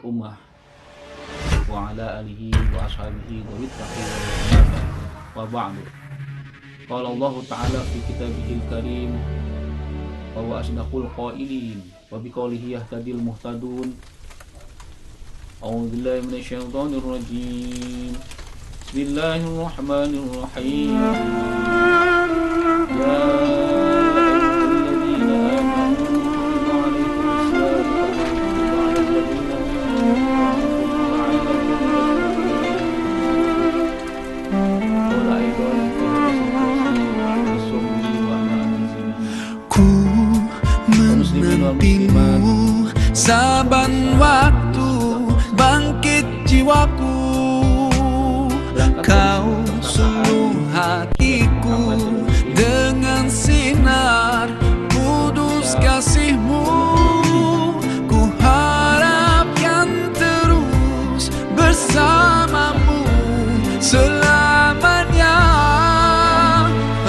ummah wa ala alihi wa ashabihi wa wittaqi wa ba'du. Qala Allah Ta'ala fi kitabihil karim wa huwa asdaqul qailin wa biqaulihi yahtadil muhtadun. A'udzu billahi minasyaitonir rajim. Bismillahirrahmanirrahim. Ya menantimu saban waktu bangkit jiwaku, kau sungguh hatiku dengan sinar kudus kasihmu. Ku harapkan terus bersamamu selamanya.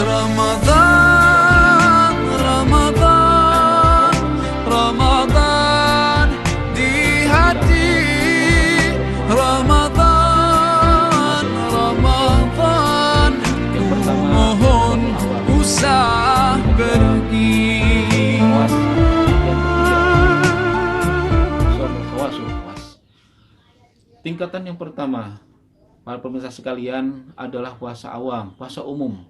Ramadan, Ramadan, Ramadan di hati. Ramadan, Ramadan, ku mohon usah pergi. Tingkatan yang pertama, para pemirsa sekalian, adalah puasa awam, puasa umum.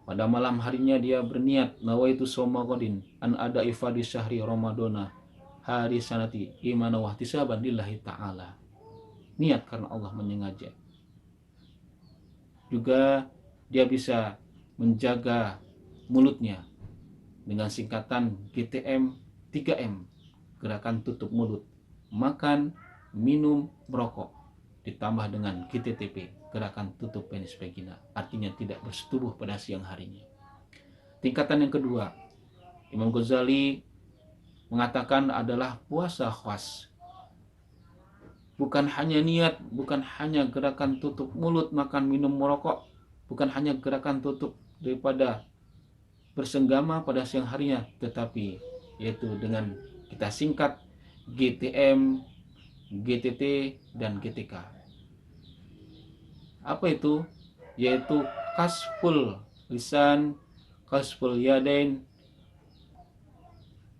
Pada malam harinya dia berniat nawaitu shoma qadin an ada ifadi syahri ramadana hari sanati imana wa ihtisaban lillahi ta'ala. Niat karena Allah menyengaja. Juga dia bisa menjaga mulutnya dengan singkatan GTM 3M, gerakan tutup mulut, makan, minum, merokok, ditambah dengan GTTP, gerakan tutup penis vagina, artinya tidak bersetubuh pada siang harinya. Tingkatan yang kedua, Imam Ghazali mengatakan adalah puasa khas. Bukan hanya niat, bukan hanya gerakan tutup mulut, makan, minum, merokok, bukan hanya gerakan tutup daripada bersenggama pada siang harinya, tetapi yaitu dengan kita singkat GTM, GTT, dan GTK. Apa itu? Yaitu kasful lisan, kasful yadain,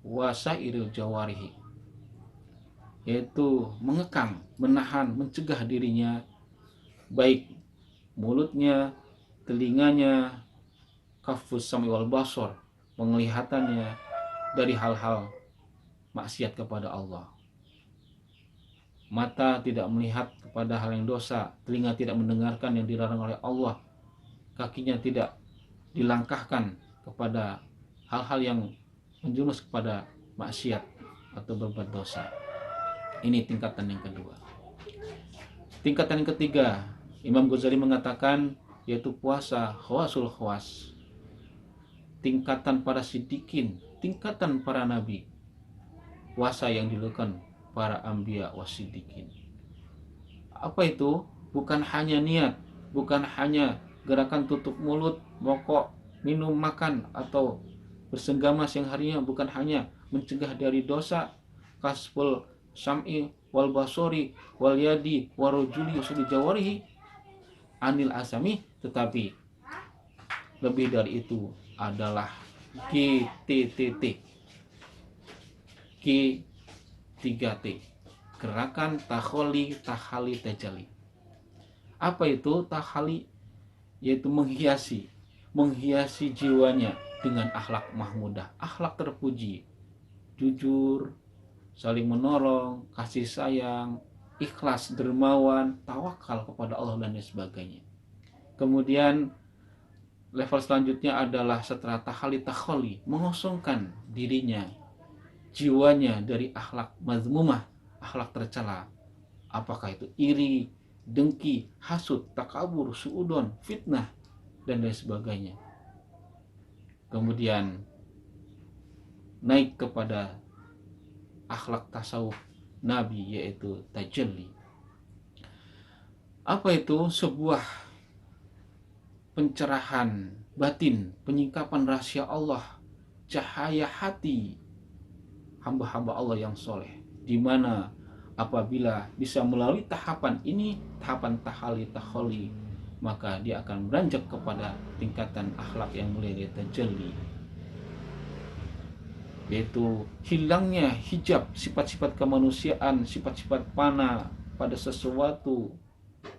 wasairil jawarihi, yaitu mengekang, menahan, mencegah dirinya, baik mulutnya, telinganya, kafus sami wal basor, penglihatannya dari hal-hal maksiat kepada Allah. Mata tidak melihat kepada hal yang dosa, telinga tidak mendengarkan yang dilarang oleh Allah, kakinya tidak dilangkahkan kepada hal-hal yang menjurus kepada maksiat atau berbuat dosa. Ini tingkatan yang kedua. Tingkatan yang ketiga, Imam Ghazali mengatakan yaitu puasa khawasul khawas, tingkatan para siddiqin, tingkatan para nabi, puasa yang dilakukan para anbiya wasiddiqin. Apa itu? Bukan hanya niat, bukan hanya gerakan tutup mulut, merokok, minum, makan, atau bersenggama siang harinya, bukan hanya mencegah dari dosa, kasful sam'i wal basori wal yadi warujuli usuli jawarihi anil asami, tetapi lebih dari itu adalah GTTT, G3T, gerakan taholi, tahali, tajali. Apa itu tahali? Yaitu menghiasi jiwanya dengan akhlak mahmudah, akhlak terpuji, jujur, saling menolong, kasih sayang, ikhlas, dermawan, tawakal kepada Allah, dan lain sebagainya. Kemudian level selanjutnya adalah setelah tahali takholi, mengosongkan dirinya, jiwanya dari akhlak mazmumah, akhlak tercela. Apakah itu iri, dengki, hasud, takabur, suudon, fitnah, dan lain sebagainya. Kemudian naik kepada akhlak tasawuf Nabi, yaitu tajalli. Apa itu? Sebuah pencerahan batin, penyingkapan rahasia Allah, cahaya hati hamba-hamba Allah yang soleh, di mana apabila bisa melalui tahapan ini, tahapan tahali, maka dia akan beranjak kepada tingkatan akhlak yang mulia tajalli, yaitu hilangnya hijab sifat-sifat kemanusiaan, sifat-sifat fana pada sesuatu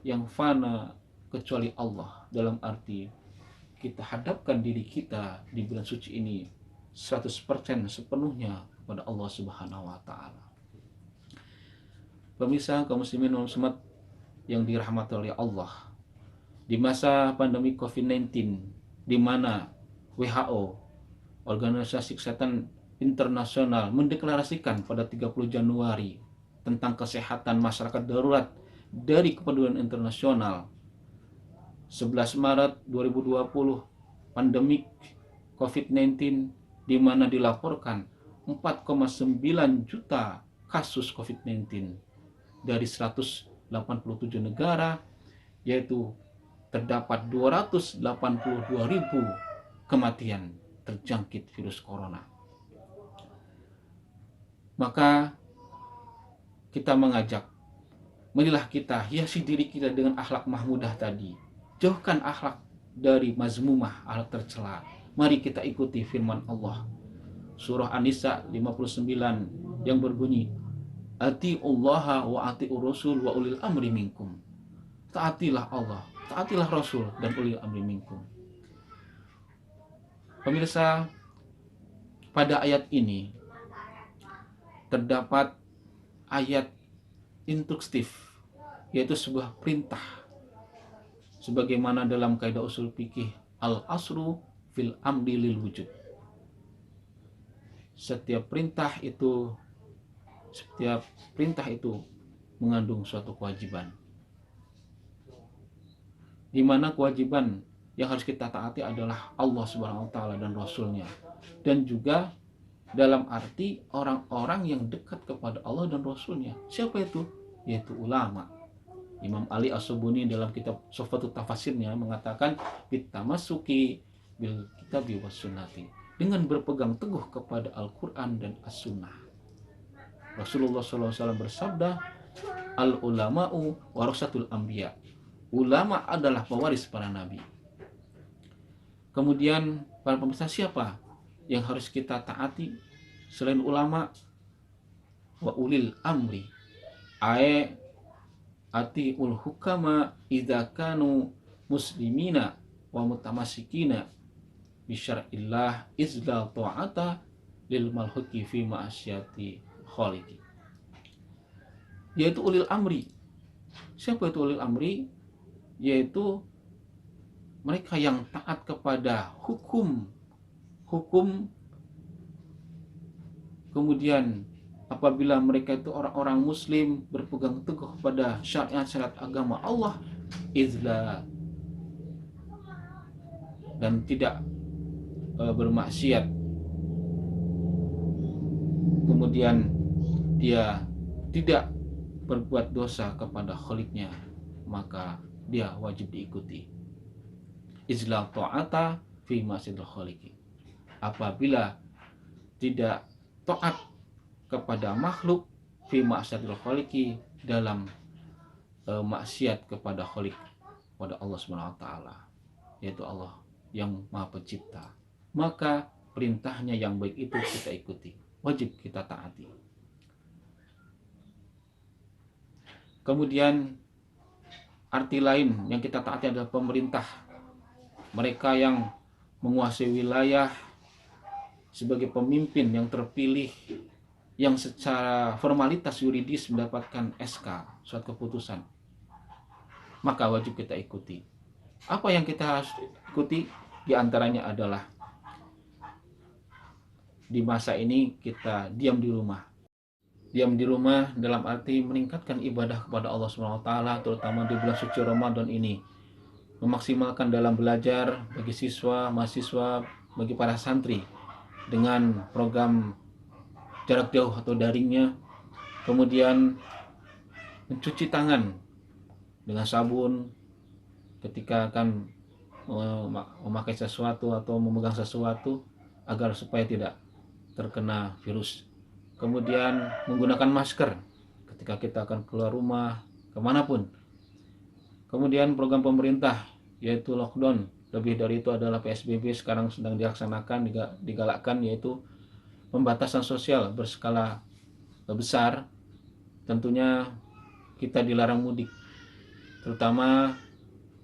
yang fana kecuali Allah. Dalam arti kita hadapkan diri kita di bulan suci ini 100% sepenuhnya kepada Allah Subhanahu wa taala. Pemirsa kaum muslimin wal muslimat yang dirahmati oleh Allah, di masa pandemi COVID-19 di mana WHO, Organisasi Kesehatan Internasional, mendeklarasikan pada 30 Januari tentang kesehatan masyarakat darurat dari kepedulian internasional. 11 Maret 2020 pandemik COVID-19 di mana dilaporkan 4,9 juta kasus COVID-19 dari 187 negara, yaitu terdapat 282.000 kematian terjangkit virus corona. Maka kita mengajak, marilah kita hiasi diri kita dengan akhlak mahmudah tadi. Jauhkan akhlak dari mazmumah, akhlak tercela. Mari kita ikuti firman Allah surah An-Nisa 59 yang berbunyi, Atiullaha wa atiur rasul wa ulil amri minkum. Taatilah Allah, taatilah Rasul dan ulil amri minkum. Pemirsa, pada ayat ini terdapat ayat instruktif, yaitu sebuah perintah. Sebagaimana dalam kaidah usul fikih, al-asru fil amri lil wujud. Setiap perintah itu mengandung suatu kewajiban, di mana kewajiban yang harus kita taati adalah Allah Subhanahu wa taala dan Rasulnya, dan juga dalam arti orang-orang yang dekat kepada Allah dan Rasulnya. Siapa itu? Yaitu ulama. Imam Ali As-Subuni dalam kitab Sofatut Tafasirnya mengatakan, bitamasuki bil kitabi was sunnati, dengan berpegang teguh kepada Al-Quran dan As-Sunnah. Rasulullah SAW bersabda, al-ulama'u warasatul anbiya, ulama adalah pewaris para nabi. Kemudian para pemirsa, siapa yang harus kita taati selain ulama? Wa ulil amri, atiul hukama idza kanu muslimina wa mutamassikina bi syar'illah izla ta'ata lil malhuki fi ma'asyati khaliqi, yaitu ulil amri. Siapa itu ulil amri? Yaitu mereka yang taat kepada hukum, kemudian apabila mereka itu orang-orang muslim berpegang teguh pada syariat-syariat agama Allah, izla, dan tidak bermaksiat, kemudian dia tidak berbuat dosa kepada Khaliknya, maka dia wajib diikuti. Izla ta'ata fi ma'sidil khaliqi, apabila tidak taat kepada makhluk fi ma'sidil khaliqi, dalam maksiat kepada Khalik, pada Allah Subhanahu wa taala, yaitu Allah yang Maha Pencipta, maka perintahnya yang baik itu kita ikuti, wajib kita taati. Kemudian arti lain yang kita taati adalah pemerintah, mereka yang menguasai wilayah sebagai pemimpin yang terpilih, yang secara formalitas yuridis mendapatkan SK, suatu keputusan, maka wajib kita ikuti. Apa yang kita harus ikuti? Di antaranya adalah di masa ini kita diam di rumah. Diam di rumah dalam arti meningkatkan ibadah kepada Allah Subhanahu wa taala, terutama di bulan suci Ramadan ini. Memaksimalkan dalam belajar bagi siswa, mahasiswa, bagi para santri dengan program jarak jauh atau daringnya. Kemudian mencuci tangan dengan sabun ketika akan memakai sesuatu atau memegang sesuatu, agar supaya tidak terkena virus. Kemudian menggunakan masker ketika kita akan keluar rumah, kemanapun. Kemudian program pemerintah yaitu lockdown, lebih dari itu adalah PSBB sekarang sedang dilaksanakan, digalakkan, yaitu pembatasan sosial berskala besar. Tentunya kita dilarang mudik, terutama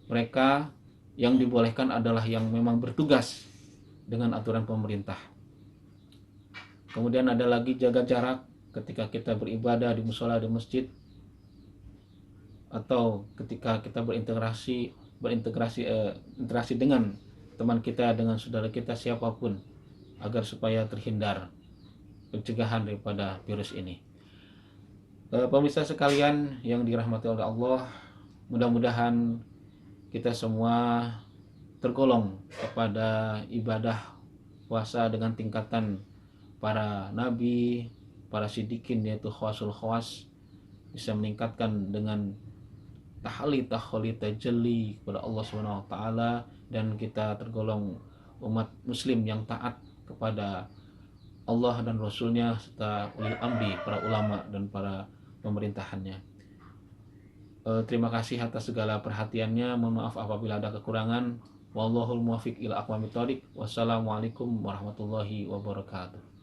mereka yang dibolehkan adalah yang memang bertugas dengan aturan pemerintah. Kemudian ada lagi jaga jarak ketika kita beribadah di musola, di masjid, atau ketika kita berinteraksi dengan teman kita, dengan saudara kita, siapapun, agar supaya terhindar pencegahan daripada virus ini. Pemirsa sekalian yang dirahmati oleh Allah, mudah-mudahan kita semua tergolong kepada ibadah puasa dengan tingkatan para nabi, para siddiqin, yaitu khawasul khawas, bisa meningkatkan dengan tahli tajalli kepada Allah Subhanahu wa taala, dan kita tergolong umat muslim yang taat kepada Allah dan Rasulnya serta ulil amri, para ulama dan para pemerintahannya. Terima kasih atas segala perhatiannya. Mohon maaf apabila ada kekurangan. Wallahul muwaffiq ila aqwamit thoriq. Wassalamualaikum warahmatullahi wabarakatuh.